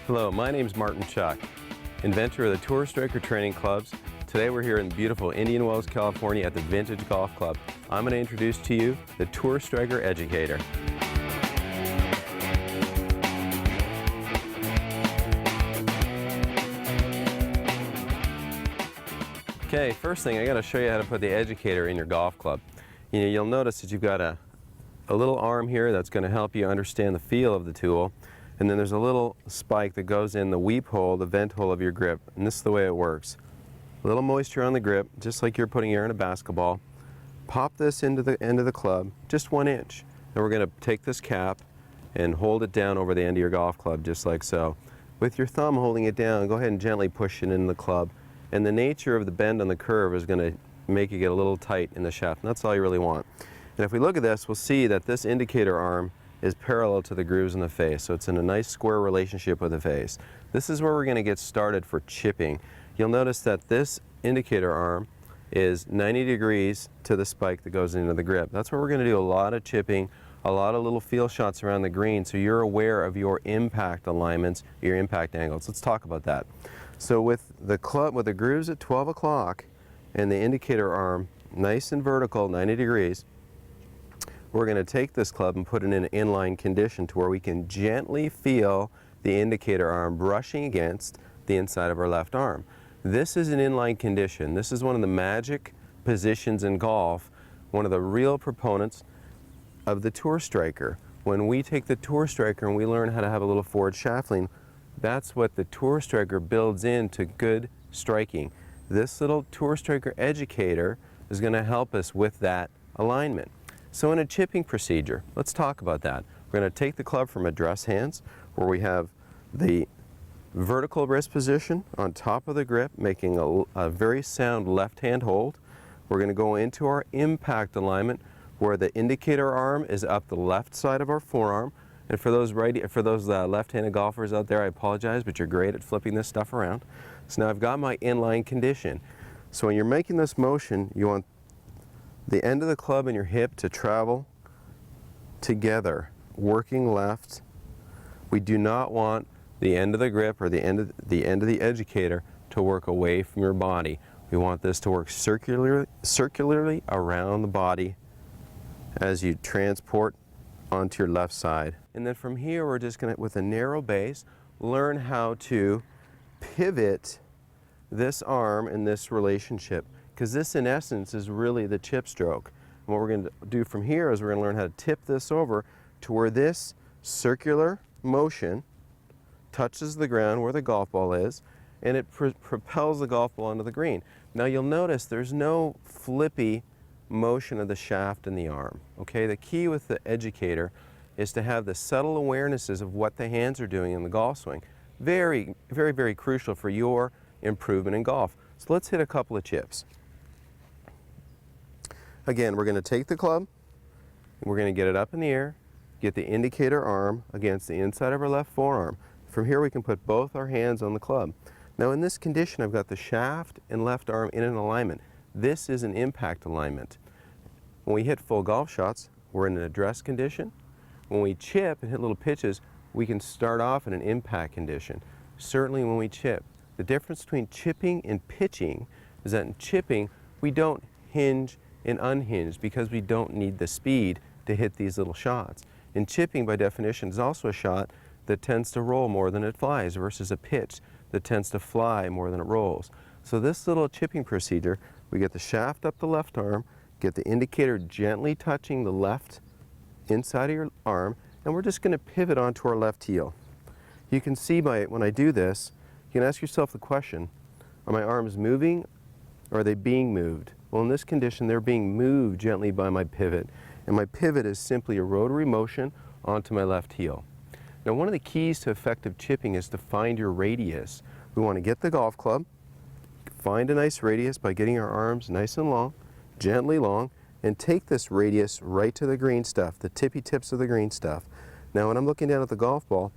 Hello, my name is Martin Chuck, inventor of the Tour Striker Training Clubs. Today we're here in beautiful Indian Wells, California at the Vintage Golf Club. I'm going to introduce to you the Tour Striker Educator. Okay, first thing I got to show you how to put the Educator in your golf club. You'll notice that you've got a little arm here that's going to help you understand the feel of the tool. And then there's a little spike that goes in the weep hole, the vent hole of your grip. And this is the way it works. A little moisture on the grip, just like you're putting air in a basketball. Pop this into the end of the club, just 1 inch. And we're going to take this cap and hold it down over the end of your golf club, just like so. With your thumb holding it down, go ahead and gently push it into the club. And the nature of the bend on the curve is going to make it get a little tight in the shaft. And that's all you really want. And if we look at this, we'll see that this indicator arm is parallel to the grooves in the face, so it's in a nice square relationship with the face. This is where we're going to get started for chipping. You'll notice that this indicator arm is 90 degrees to the spike that goes into the grip. That's where we're going to do a lot of chipping, a lot of little feel shots around the green, so you're aware of your impact alignments, your impact angles. Let's talk about that. So with the club, with the grooves at 12 o'clock and the indicator arm nice and vertical, 90 degrees, we're going to take this club and put it in an inline condition to where we can gently feel the indicator arm brushing against the inside of our left arm. This is an inline condition. This is one of the magic positions in golf, one of the real proponents of the Tour Striker. When we take the Tour Striker and we learn how to have a little forward shaft lean, that's what the Tour Striker builds into good striking. This little Tour Striker Educator is going to help us with that alignment. So in a chipping procedure, let's talk about that. We're going to take the club from address hands, where we have the vertical wrist position on top of the grip, making a very sound left hand hold. We're going to go into our impact alignment, where the indicator arm is up the left side of our forearm. And for those left-handed golfers out there, I apologize, but you're great at flipping this stuff around. So now I've got my inline condition. So when you're making this motion, you want the end of the club and your hip to travel together, working left. We do not want the end of the grip or the end of the educator to work away from your body. We want this to work circularly around the body as you transport onto your left side. And then from here, we're just going to, with a narrow base, learn how to pivot this arm in this relationship. Because this, in essence, is really the chip stroke. And what we're going to do from here is we're going to learn how to tip this over to where this circular motion touches the ground where the golf ball is, and it propels the golf ball onto the green. Now you'll notice there's no flippy motion of the shaft and the arm. Okay, the key with the Educator is to have the subtle awarenesses of what the hands are doing in the golf swing. Very, very, very crucial for your improvement in golf. So let's hit a couple of chips. Again, we're going to take the club, and we're going to get it up in the air, get the indicator arm against the inside of our left forearm. From here we can put both our hands on the club. Now in this condition, I've got the shaft and left arm in an alignment. This is an impact alignment. When we hit full golf shots, we're in an address condition. When we chip and hit little pitches, we can start off in an impact condition. Certainly when we chip. The difference between chipping and pitching is that in chipping, we don't hinge and unhinge because we don't need the speed to hit these little shots. And chipping, by definition, is also a shot that tends to roll more than it flies versus a pitch that tends to fly more than it rolls. So this little chipping procedure, we get the shaft up the left arm, get the indicator gently touching the left inside of your arm, and we're just going to pivot onto our left heel. You can see when I do this, you can ask yourself the question, are my arms moving or are they being moved? Well, in this condition, they're being moved gently by my pivot, and my pivot is simply a rotary motion onto my left heel. Now, one of the keys to effective chipping is to find your radius. We want to get the golf club, find a nice radius by getting our arms nice and long, gently long, and take this radius right to the green stuff, the tippy tips of the green stuff. Now, when I'm looking down at the golf ball,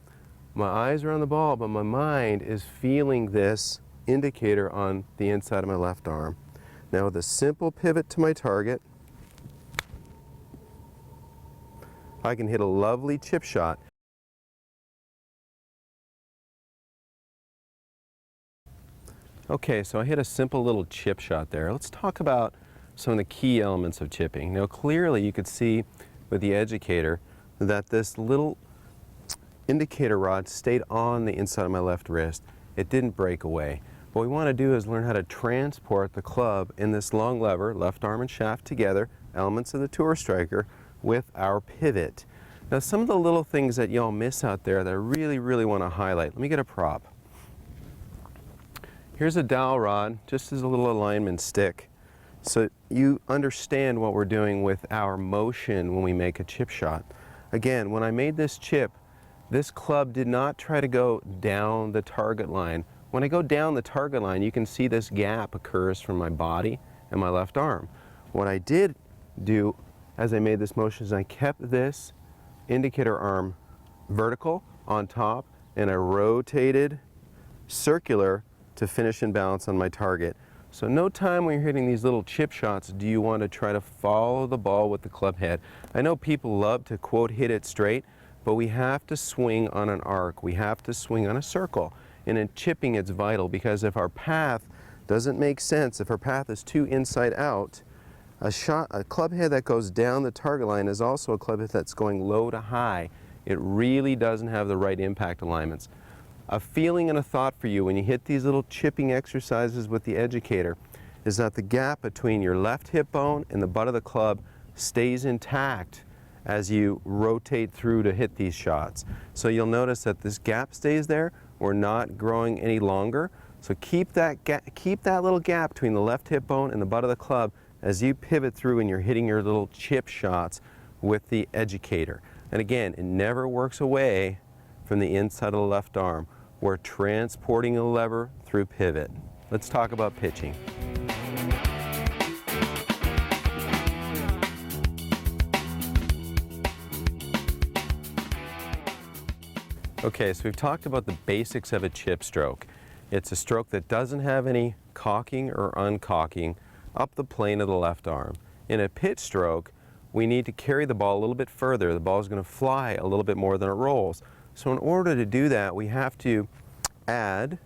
my eyes are on the ball, but my mind is feeling this indicator on the inside of my left arm. Now with a simple pivot to my target, I can hit a lovely chip shot. Okay, so I hit a simple little chip shot there. Let's talk about some of the key elements of chipping. Now clearly you could see with the Educator that this little indicator rod stayed on the inside of my left wrist. It didn't break away. What we want to do is learn how to transport the club in this long lever, left arm and shaft together, elements of the tour striker, with our pivot. Now some of the little things that y'all miss out there that I really want to highlight. Let me get a prop. Here's a dowel rod, just as a little alignment stick. So you understand what we're doing with our motion when we make a chip shot. Again, when I made this chip, this club did not try to go down the target line. When I go down the target line, you can see this gap occurs from my body and my left arm. What I did do as I made this motion is I kept this indicator arm vertical on top and I rotated circular to finish in balance on my target. So no time when you're hitting these little chip shots do you want to try to follow the ball with the club head. I know people love to quote hit it straight, but we have to swing on an arc. We have to swing on a circle. And in chipping it's vital because if our path doesn't make sense, if our path is too inside out, a club head that goes down the target line is also a club head that's going low to high. It really doesn't have the right impact alignments. A feeling and a thought for you when you hit these little chipping exercises with the Educator is that the gap between your left hip bone and the butt of the club stays intact as you rotate through to hit these shots. So you'll notice that this gap stays there. We're not growing any longer. So keep that little gap between the left hip bone and the butt of the club as you pivot through and you're hitting your little chip shots with the Educator. And again, it never works away from the inside of the left arm. We're transporting a lever through pivot. Let's talk about pitching. Okay, so we've talked about the basics of a chip stroke. It's a stroke that doesn't have any cocking or uncocking up the plane of the left arm. In a pitch stroke, we need to carry the ball a little bit further. The ball is going to fly a little bit more than it rolls. So in order to do that, we have to add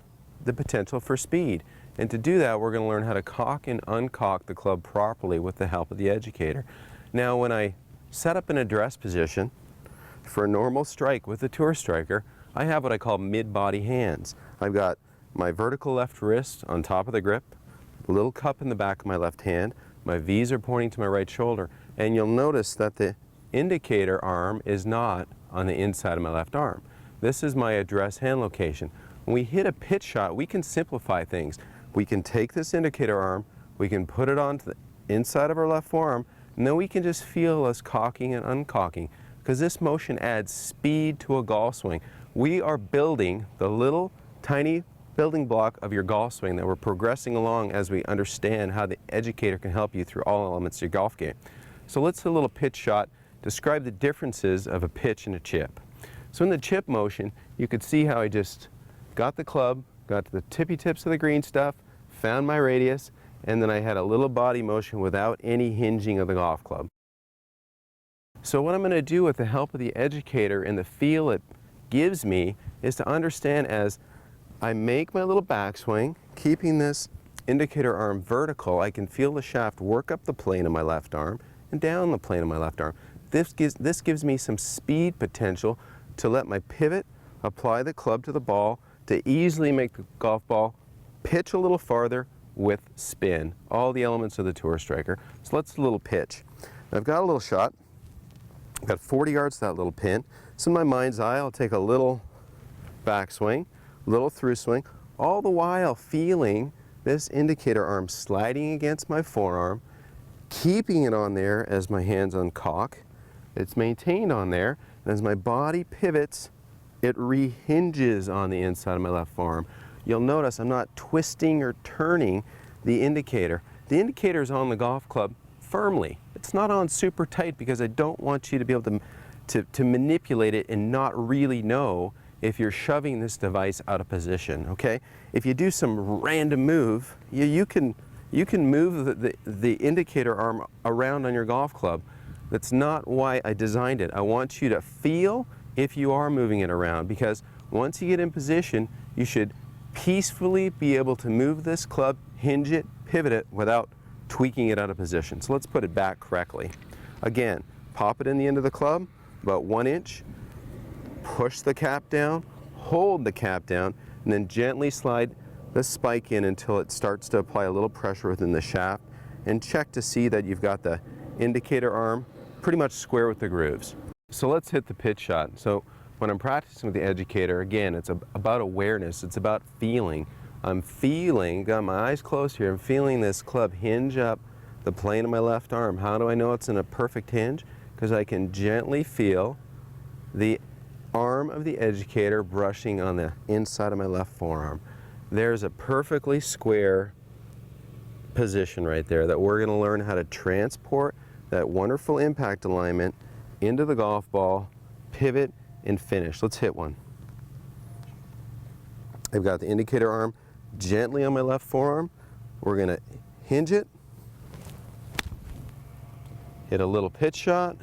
the potential for speed. And to do that, we're going to learn how to cock and uncock the club properly with the help of the Educator. Now, when I set up an address position for a normal strike with the tour striker, I have what I call mid-body hands. I've got my vertical left wrist on top of the grip, a little cup in the back of my left hand, my V's are pointing to my right shoulder, and you'll notice that the indicator arm is not on the inside of my left arm. This is my address hand location. When we hit a pitch shot, we can simplify things. We can take this indicator arm, we can put it onto the inside of our left forearm, and then we can just feel us cocking and uncocking, because this motion adds speed to a golf swing. We are building the little tiny building block of your golf swing that we're progressing along as we understand how the Educator can help you through all elements of your golf game. So let's do a little pitch shot, describe the differences of a pitch and a chip. So in the chip motion, you could see how I just got the club, got to the tippy tips of the green stuff, found my radius, and then I had a little body motion without any hinging of the golf club. So what I'm going to do with the help of the Educator and the feel it gives me is to understand as I make my little backswing, keeping this indicator arm vertical, I can feel the shaft work up the plane of my left arm and down the plane of my left arm. This gives me some speed potential to let my pivot apply the club to the ball to easily make the golf ball pitch a little farther with spin. All the elements of the tour striker. So let's do a little pitch. Now I've got a little shot. I've got 40 yards to that little pin. So in my mind's eye, I'll take a little backswing, little through swing, all the while feeling this indicator arm sliding against my forearm, keeping it on there as my hands uncock. It's maintained on there, and as my body pivots, it rehinges on the inside of my left forearm. You'll notice I'm not twisting or turning the indicator. The indicator is on the golf club firmly. It's not on super tight because I don't want you to be able to manipulate it and not really know if you're shoving this device out of position, okay? If you do some random move, you can move the indicator arm around on your golf club. That's not why I designed it. I want you to feel if you are moving it around, because once you get in position, you should peacefully be able to move this club, hinge it, pivot it without tweaking it out of position. So let's put it back correctly. Again, pop it in the end of the club, about 1 inch, push the cap down, hold the cap down, and then gently slide the spike in until it starts to apply a little pressure within the shaft, and check to see that you've got the indicator arm pretty much square with the grooves. So let's hit the pitch shot. So when I'm practicing with the Educator, again, it's about awareness, it's about feeling. I'm feeling, got my eyes closed here, I'm feeling this club hinge up the plane of my left arm. How do I know it's in a perfect hinge? Because I can gently feel the arm of the Educator brushing on the inside of my left forearm. There's a perfectly square position right there that we're going to learn how to transport that wonderful impact alignment into the golf ball, pivot, and finish. Let's hit one. I've got the indicator arm gently on my left forearm. We're going to hinge it, hit a little pitch shot,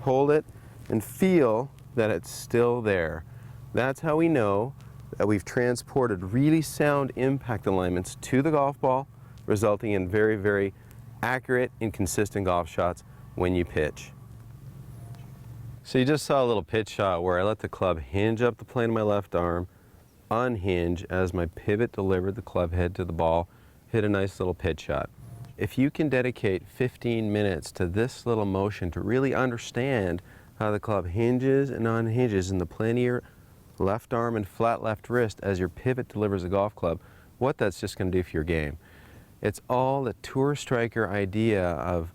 hold it, and feel that it's still there. That's how we know that we've transported really sound impact alignments to the golf ball, resulting in very, very accurate and consistent golf shots when you pitch. So you just saw a little pitch shot where I let the club hinge up the plane of my left arm, unhinge as my pivot delivered the club head to the ball, hit a nice little pitch shot. If you can dedicate 15 minutes to this little motion to really understand how the club hinges and unhinges in the plane of your left arm and flat left wrist as your pivot delivers a golf club, what that's just going to do for your game. It's all the tour striker idea of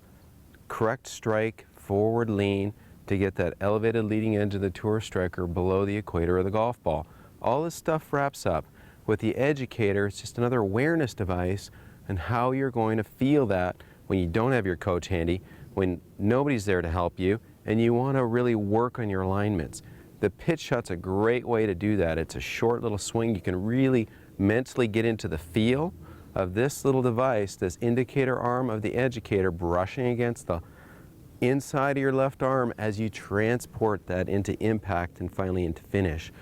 correct strike, forward lean, to get that elevated leading edge of the tour striker below the equator of the golf ball. All this stuff wraps up. With the Educator, it's just another awareness device and how you're going to feel that when you don't have your coach handy, when nobody's there to help you, and you want to really work on your alignments. The pitch shot's a great way to do that. It's a short little swing. You can really mentally get into the feel of this little device, this indicator arm of the Educator brushing against the inside of your left arm as you transport that into impact and finally into finish.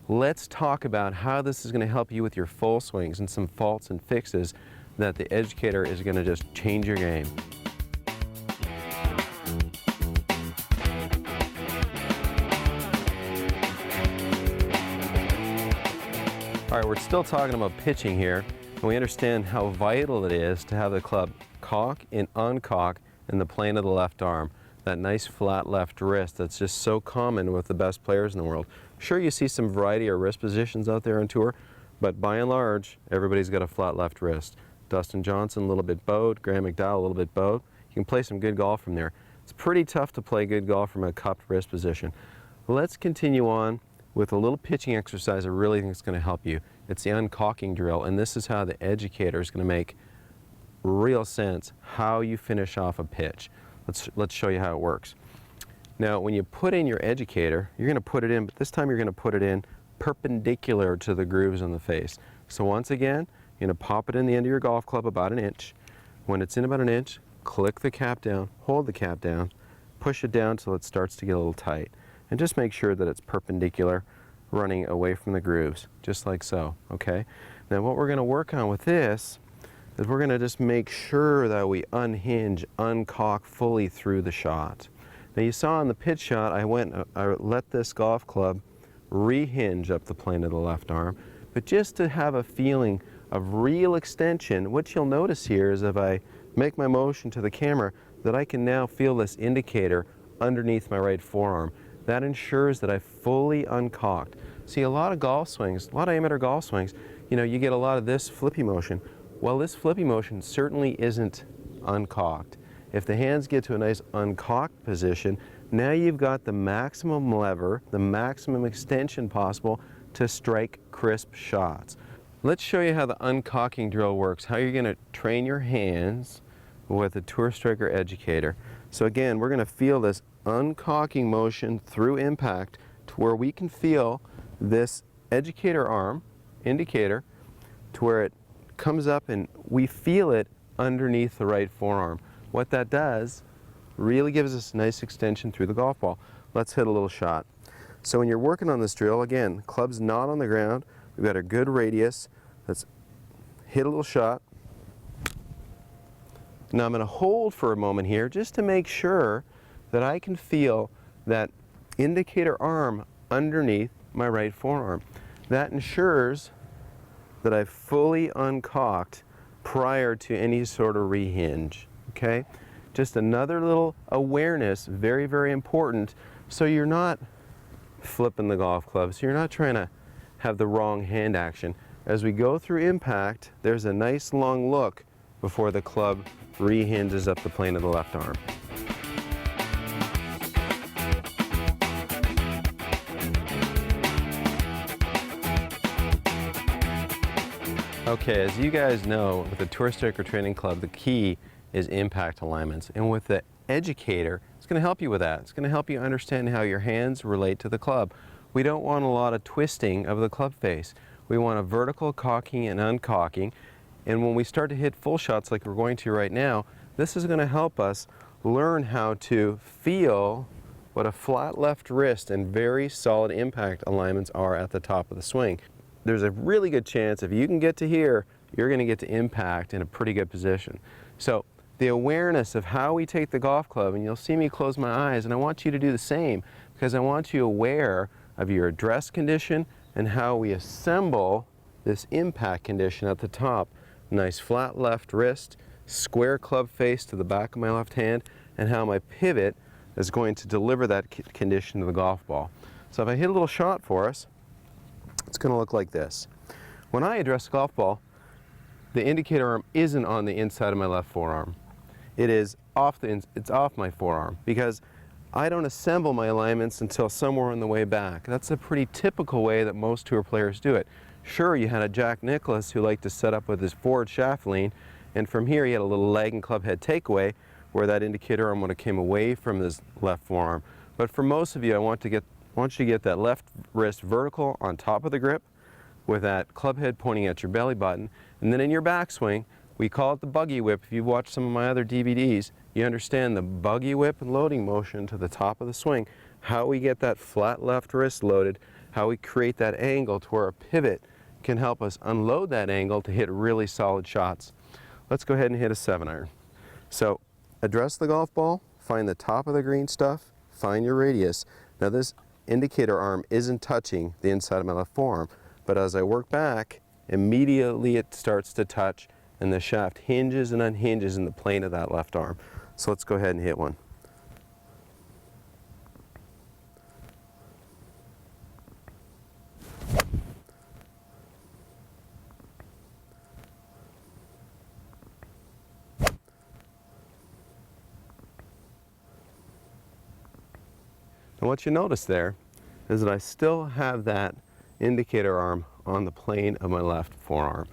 Let's talk about how this is going to help you with your full swings and some faults and fixes that the Educator is going to just change your game. All right, we're still talking about pitching here, and we understand how vital it is to have the club cock and uncock in the plane of the left arm, that nice flat left wrist that's just so common with the best players in the world. Sure, you see some variety of wrist positions out there on tour, but by and large, everybody's got a flat left wrist. Dustin Johnson, a little bit bowed, Graham McDowell, a little bit bowed. You can play some good golf from there. It's pretty tough to play good golf from a cupped wrist position. Let's continue on with a little pitching exercise I really think is going to help you. It's the uncocking drill, and this is how the Educator is going to make real sense how you finish off a pitch. Let's show you how it works. Now, when you put in your Educator, you're going to put it in, but this time you're going to put it in perpendicular to the grooves on the face. So once again, you're going to pop it in the end of your golf club about 1 inch. When it's in about 1 inch, click the cap down, hold the cap down, push it down till it starts to get a little tight. And just make sure that it's perpendicular, running away from the grooves, just like so, okay? Now what we're going to work on with this is we're going to just make sure that we unhinge, uncock fully through the shot. Now you saw in the pitch shot, I let this golf club rehinge up the plane of the left arm, but just to have a feeling of real extension, what you'll notice here is if I make my motion to the camera, that I can now feel this indicator underneath my right forearm. That ensures that I fully uncocked. See, a lot of golf swings, a lot of amateur golf swings, you know, you get a lot of this flippy motion. Well, this flippy motion certainly isn't uncocked. If the hands get to a nice uncocked position, now you've got the maximum lever, the maximum extension possible to strike crisp shots. Let's show you how the uncocking drill works, how you're going to train your hands with the Tour Striker Educator. So again, we're going to feel this uncocking motion through impact to where we can feel this Educator arm, indicator, to where it comes up and we feel it underneath the right forearm. What that does really gives us a nice extension through the golf ball. Let's hit a little shot. So when you're working on this drill, again, club's not on the ground. We've got a good radius. Let's hit a little shot. Now I'm going to hold for a moment here just to make sure that I can feel that indicator arm underneath my right forearm. That ensures that I've fully uncocked prior to any sort of rehinge, okay? Just another little awareness, very, very important, so you're not flipping the golf club, so you're not trying to have the wrong hand action. As we go through impact, there's a nice long look before the club rehinges up the plane of the left arm. Okay, as you guys know, with the Taurus Training Club, the key is impact alignments. And with the Educator, it's going to help you with that. It's going to help you understand how your hands relate to the club. We don't want a lot of twisting of the club face. We want a vertical cocking and uncocking. And when we start to hit full shots like we're going to right now, this is going to help us learn how to feel what a flat left wrist and very solid impact alignments are at the top of the swing. There's a really good chance if you can get to here, you're going to get to impact in a pretty good position. So the awareness of how we take the golf club, and you'll see me close my eyes, and I want you to do the same because I want you aware of your address condition and how we assemble this impact condition at the top. Nice flat left wrist, square club face to the back of my left hand, and how my pivot is going to deliver that condition to the golf ball. So if I hit a little shot for us, it's going to look like this. When I address the golf ball, the indicator arm isn't on the inside of my left forearm. It's off my forearm because I don't assemble my alignments until somewhere on the way back. That's a pretty typical way that most tour players do it. Sure, you had a Jack Nicklaus who liked to set up with his forward shaft lean, and from here he had a little leg and club head takeaway where that indicator arm would have came away from his left forearm. But for most of you, I want you to get that left wrist vertical on top of the grip with that club head pointing at your belly button. And then in your backswing, we call it the buggy whip. If you've watched some of my other DVDs, you understand the buggy whip and loading motion to the top of the swing, how we get that flat left wrist loaded, how we create that angle to where a pivot can help us unload that angle to hit really solid shots. Let's go ahead and hit a 7-iron. So address the golf ball, find the top of the green stuff, find your radius. Now this indicator arm isn't touching the inside of my left forearm, but as I work back, immediately it starts to touch and the shaft hinges and unhinges in the plane of that left arm. So let's go ahead and hit one. And what you notice there is that I still have that indicator arm on the plane of my left forearm.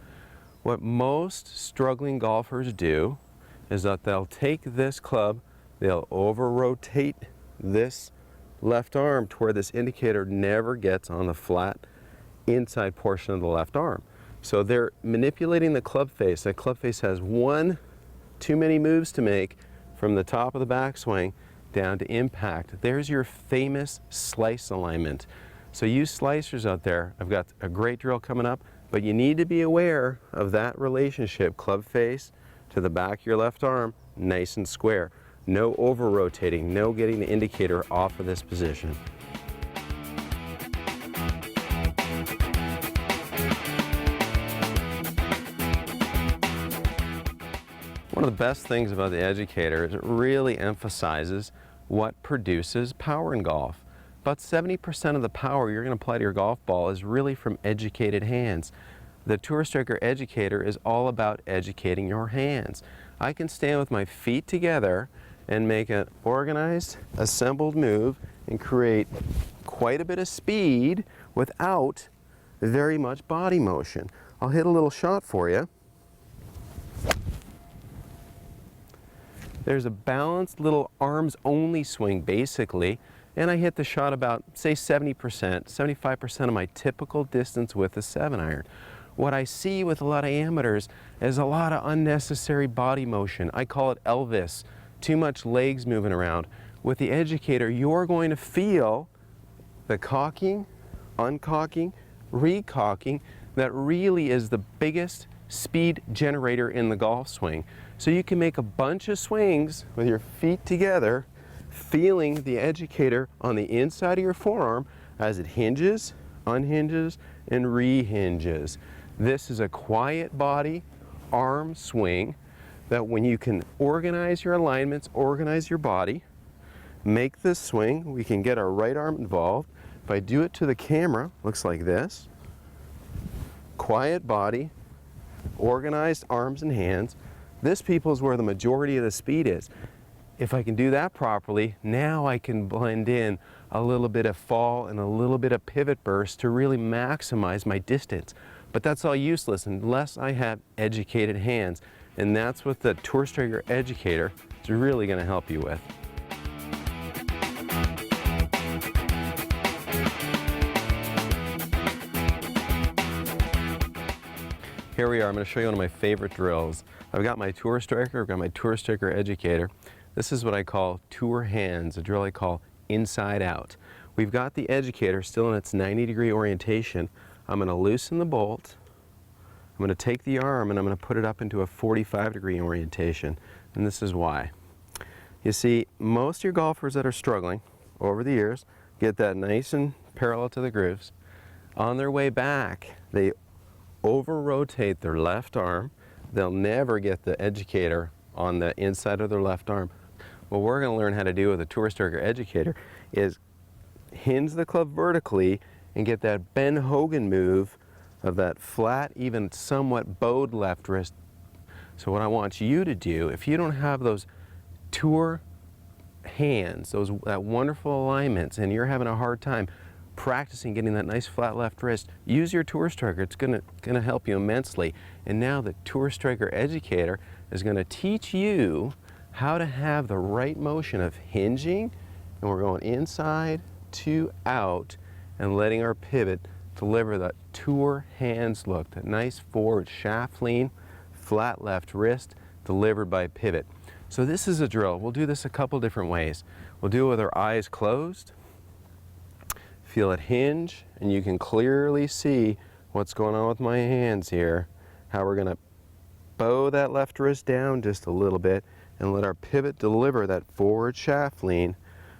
What most struggling golfers do is that they'll take this club, they'll over-rotate this left arm to where this indicator never gets on the flat inside portion of the left arm. So they're manipulating the club face. That club face has too many moves to make from the top of the backswing down to impact. There's your famous slice alignment. So you slicers out there, I've got a great drill coming up, but you need to be aware of that relationship, club face to the back of your left arm, nice and square. No over-rotating, no getting the indicator off of this position. One of the best things about the Educator is it really emphasizes what produces power in golf. About 70% of the power you're going to apply to your golf ball is really from educated hands. The Tour Striker Educator is all about educating your hands. I can stand with my feet together and make an organized, assembled move and create quite a bit of speed without very much body motion. I'll hit a little shot for you. There's a balanced little arms-only swing, basically, and I hit the shot about, say, 70%, 75% of my typical distance with a 7-iron. What I see with a lot of amateurs is a lot of unnecessary body motion. I call it Elvis, too much legs moving around. With the Educator, you're going to feel the cocking, uncocking, recocking that really is the biggest speed generator in the golf swing. So you can make a bunch of swings with your feet together, feeling the educator on the inside of your forearm as it hinges, unhinges, and rehinges. This is a quiet body arm swing that when you can organize your alignments, organize your body, make this swing, we can get our right arm involved. If I do it to the camera, looks like this. Quiet body, organized arms and hands. This, people, is where the majority of the speed is. If I can do that properly, now I can blend in a little bit of fall and a little bit of pivot burst to really maximize my distance. But that's all useless unless I have educated hands. And that's what the Tour Striker Educator is really going to help you with. Here we are. I'm going to show you one of my favorite drills. I've got my Tour Striker, I've got my Tour Striker Educator. This is what I call tour hands, a drill I call inside out. We've got the educator still in its 90-degree orientation. I'm going to loosen the bolt. I'm going to take the arm and I'm going to put it up into a 45-degree orientation. And this is why. You see, most of your golfers that are struggling over the years get that nice and parallel to the grooves. On their way back, they over-rotate their left arm. They'll never get the educator on the inside of their left arm. What we're going to learn how to do with the Tour Striker Educator is hinge the club vertically and get that Ben Hogan move of that flat, even somewhat bowed left wrist. So what I want you to do, if you don't have those tour hands, that wonderful alignments, and you're having a hard time practicing getting that nice flat left wrist, use your Tour Striker. It's gonna help you immensely. And now the Tour Striker Educator is gonna teach you how to have the right motion of hinging, and we're going inside to out and letting our pivot deliver that tour hands look, that nice forward shaft lean, flat left wrist delivered by pivot. So this is a drill. We'll do this a couple different ways. We'll do it with our eyes closed. Feel it hinge, and you can clearly see what's going on with my hands here, how we're going to bow that left wrist down just a little bit and let our pivot deliver that forward shaft lean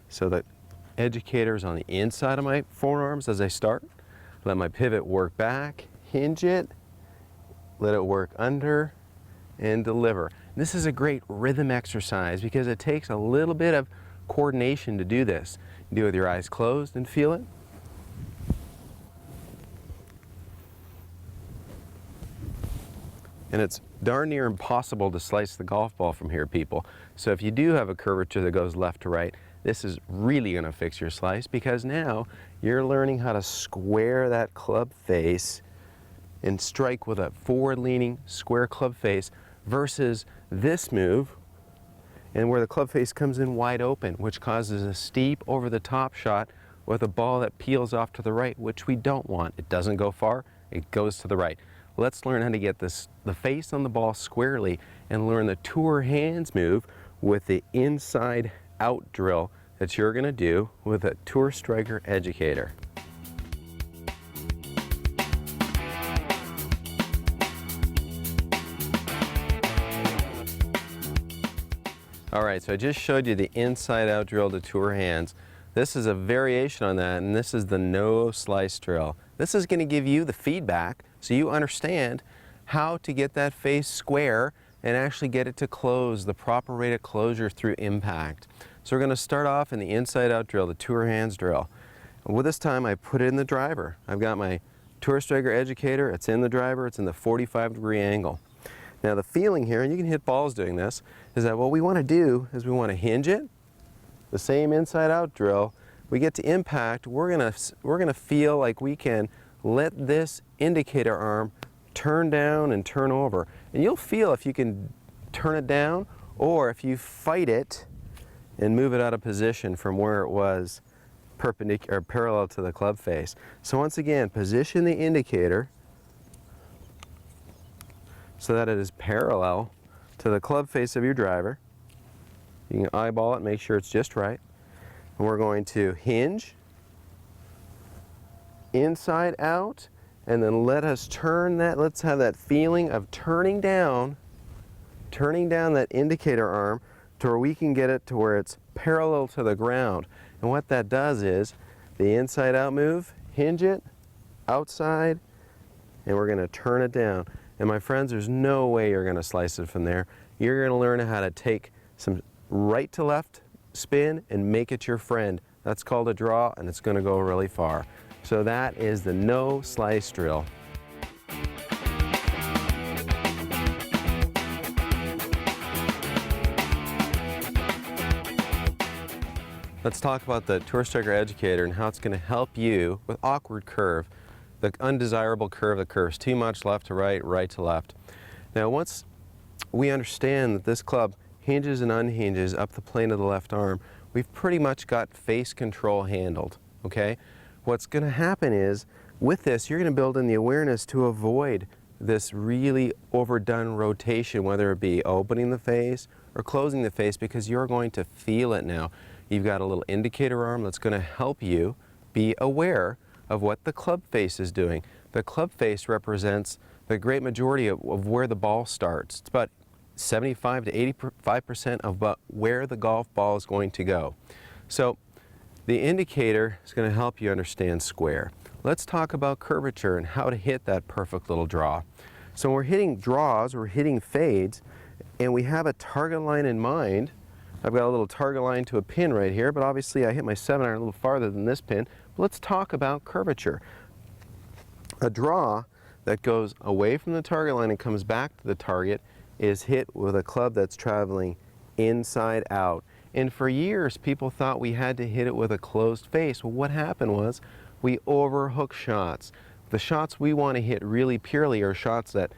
so that educator's on the inside of my forearms as I start. Let my pivot work back, hinge it, let it work under, and deliver. This is a great rhythm exercise because it takes a little bit of coordination to do this. You do it with your eyes closed and feel it. And it's darn near impossible to slice the golf ball from here, people. So if you do have a curvature that goes left to right, this is really going to fix your slice, because now you're learning how to square that club face and strike with a forward-leaning square club face versus this move, and where the club face comes in wide open, which causes a steep over-the-top shot with a ball that peels off to the right, which we don't want. It doesn't go far, it goes to the right. Let's learn how to get the face on the ball squarely and learn the tour hands move with the inside out drill that you're going to do with a Tour Striker Educator. Alright, so I just showed you the inside out drill to tour hands. This is a variation on that, and this is the no slice drill. This is going to give you the feedback so you understand how to get that face square and actually get it to close, the proper rate of closure through impact. So we're going to start off in the inside out drill, the tour hands drill. Well, this time I put it in the driver. I've got my Tour Striker Educator, it's in the driver, it's in the 45-degree angle. Now the feeling here, and you can hit balls doing this, is that what we want to do is we want to hinge it, the same inside out drill. We get to impact, we're gonna feel like we can let this indicator arm turn down and turn over. And you'll feel if you can turn it down, or if you fight it and move it out of position from where it was perpendicular or parallel to the club face. So once again, position the indicator so that it is parallel to the club face of your driver. You can eyeball it, make sure it's just right. And we're going to hinge, inside out, and then let us turn that, let's have that feeling of turning down that indicator arm to where we can get it to where it's parallel to the ground. And what that does is the inside out move, hinge it, outside, and we're going to turn it down. And my friends, there's no way you're going to slice it from there. You're going to learn how to take some right to left spin and make it your friend. That's called a draw, and it's going to go really far. So that is the no slice drill. Let's talk about the Tour Striker Educator and how it's going to help you with awkward curve, the undesirable curve that curves too much left to right, right to left. Now once we understand that this club hinges and unhinges up the plane of the left arm, we've pretty much got face control handled, okay? What's going to happen is, with this, you're going to build in the awareness to avoid this really overdone rotation, whether it be opening the face or closing the face, because you're going to feel it now. You've got a little indicator arm that's going to help you be aware of what the club face is doing. The club face represents the great majority of where the ball starts. It's about 75 to 85% of where the golf ball is going to go. So the indicator is going to help you understand square. Let's talk about curvature and how to hit that perfect little draw. So when we're hitting draws, we're hitting fades, and we have a target line in mind. I've got a little target line to a pin right here, but obviously I hit my 7-iron a little farther than this pin. But let's talk about curvature. A draw that goes away from the target line and comes back to the target is hit with a club that's traveling inside out. And for years, people thought we had to hit it with a closed face. Well, what happened was we overhook shots. The shots we want to hit really purely are shots that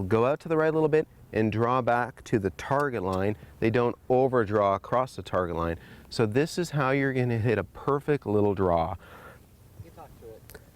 go out to the right a little bit and draw back to the target line. They don't overdraw across the target line. So this is how you're going to hit a perfect little draw.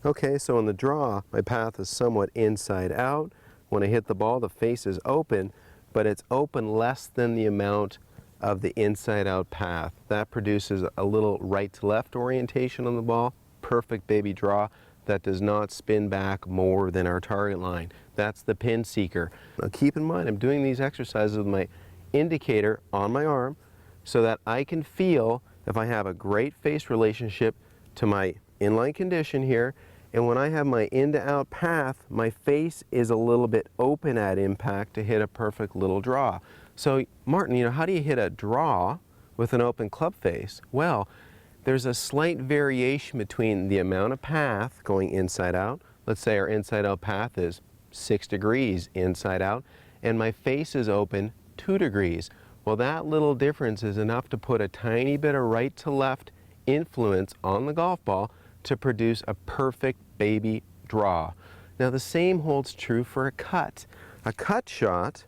Okay, so in the draw, my path is somewhat inside out. When I hit the ball, the face is open, but it's open less than the amount of the inside out path. That produces a little right to left orientation on the ball. Perfect baby draw that does not spin back more than our target line. That's the pin seeker. Now keep in mind, I'm doing these exercises with my indicator on my arm so that I can feel if I have a great face relationship to my inline condition here, and when I have my in to out path, my face is a little bit open at impact to hit a perfect little draw. So Martin, you know, how do you hit a draw with an open club face? Well, there's a slight variation between the amount of path going inside out. Let's say our inside out path is 6 degrees inside out, and my face is open 2 degrees. Well, that little difference is enough to put a tiny bit of right to left influence on the golf ball to produce a perfect baby draw. Now the same holds true for a cut. A cut shot,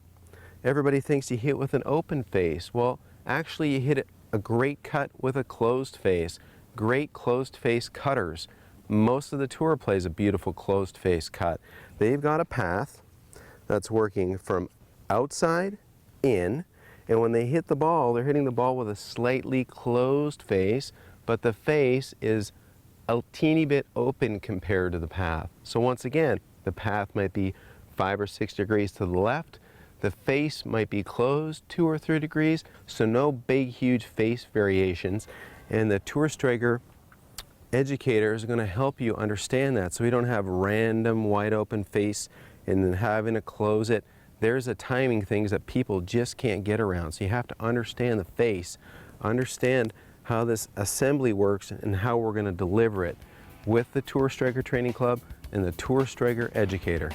everybody thinks you hit with an open face. Well, actually you hit a great cut with a closed face. Great closed face cutters. Most of the tour plays a beautiful closed face cut. They've got a path that's working from outside in, and when they hit the ball, they're hitting the ball with a slightly closed face, but the face is a teeny bit open compared to the path. So once again, the path might be 5 or 6 degrees to the left. The face might be closed 2 or 3 degrees, so no big, huge face variations. And the Tour Striker Educator is going to help you understand that, so we don't have random wide open face and then having to close it. There's a timing things that people just can't get around. So you have to understand the face, understand how this assembly works and how we're going to deliver it with the Tour Striker Training Club and the Tour Striker Educator.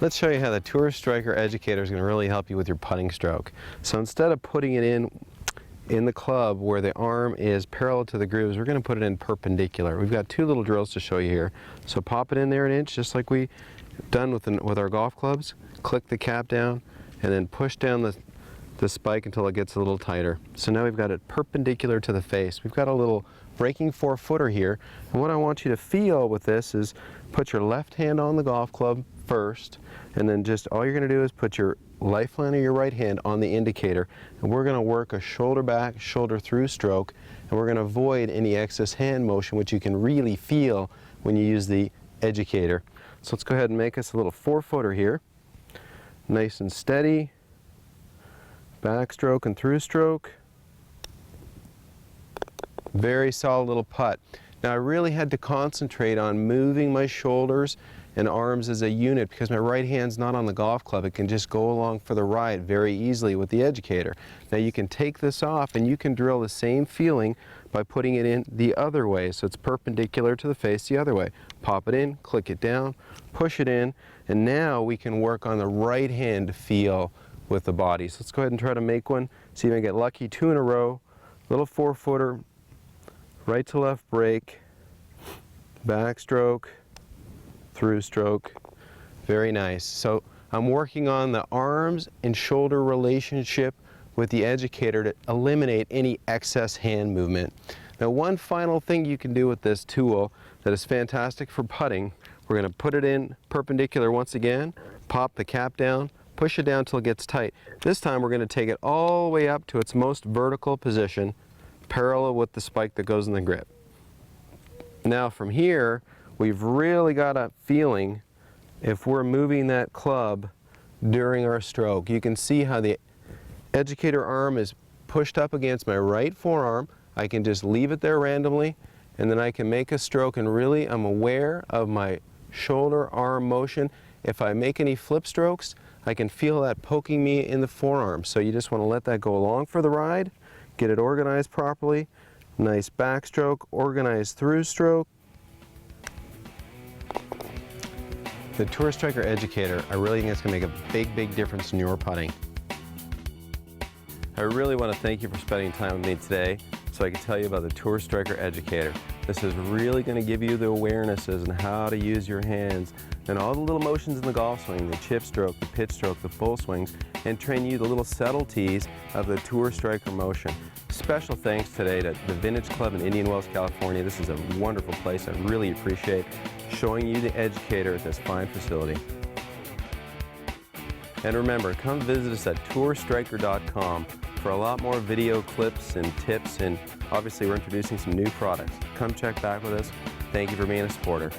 Let's show you how the Tour Striker Educator is going to really help you with your putting stroke. So instead of putting it in the club where the arm is parallel to the grooves, we're going to put it in perpendicular. We've got 2 little drills to show you here. So pop it in there an inch, just like we done with our golf clubs. Click the cap down, and then push down the spike until it gets a little tighter. So now we've got it perpendicular to the face. We've got a little breaking 4-footer here. And what I want you to feel with this is put your left hand on the golf club first, and then just all you're going to do is put your lifeline of your right hand on the indicator, and we're going to work a shoulder back, shoulder through stroke, and we're going to avoid any excess hand motion, which you can really feel when you use the Educator. So let's go ahead and make us a little 4-footer here. Nice and steady. Backstroke and through stroke. Very solid little putt. Now I really had to concentrate on moving my shoulders and arms as a unit because my right hand's not on the golf club. It can just go along for the ride very easily with the Educator. Now you can take this off and you can drill the same feeling by putting it in the other way, so it's perpendicular to the face the other way. Pop it in, click it down, push it in, and now we can work on the right hand feel with the body. So let's go ahead and try to make one. See if I can get lucky. 2 in a row, little 4-footer, right to left break, backstroke, through stroke. Very nice. So I'm working on the arms and shoulder relationship with the Educator to eliminate any excess hand movement. Now one final thing you can do with this tool that is fantastic for putting, we're going to put it in perpendicular once again, pop the cap down, push it down until it gets tight. This time we're going to take it all the way up to its most vertical position, parallel with the spike that goes in the grip. Now from here, we've really got a feeling if we're moving that club during our stroke. You can see how the Educator arm is pushed up against my right forearm. I can just leave it there randomly, and then I can make a stroke, and really I'm aware of my shoulder arm motion. If I make any flip strokes, I can feel that poking me in the forearm. So you just want to let that go along for the ride, get it organized properly. Nice backstroke, organized through stroke. The Tour Striker Educator, I really think it's going to make a big, big difference in your putting. I really want to thank you for spending time with me today so I can tell you about the Tour Striker Educator. This is really going to give you the awarenesses and how to use your hands and all the little motions in the golf swing, the chip stroke, the pitch stroke, the full swings, and train you the little subtleties of the Tour Striker motion. Special thanks today to the Vintage Club in Indian Wells, California. This is a wonderful place. I really appreciate showing you the Educator at this fine facility. And remember, come visit us at tourstriker.com for a lot more video clips and tips, and obviously we're introducing some new products. Come check back with us. Thank you for being a supporter.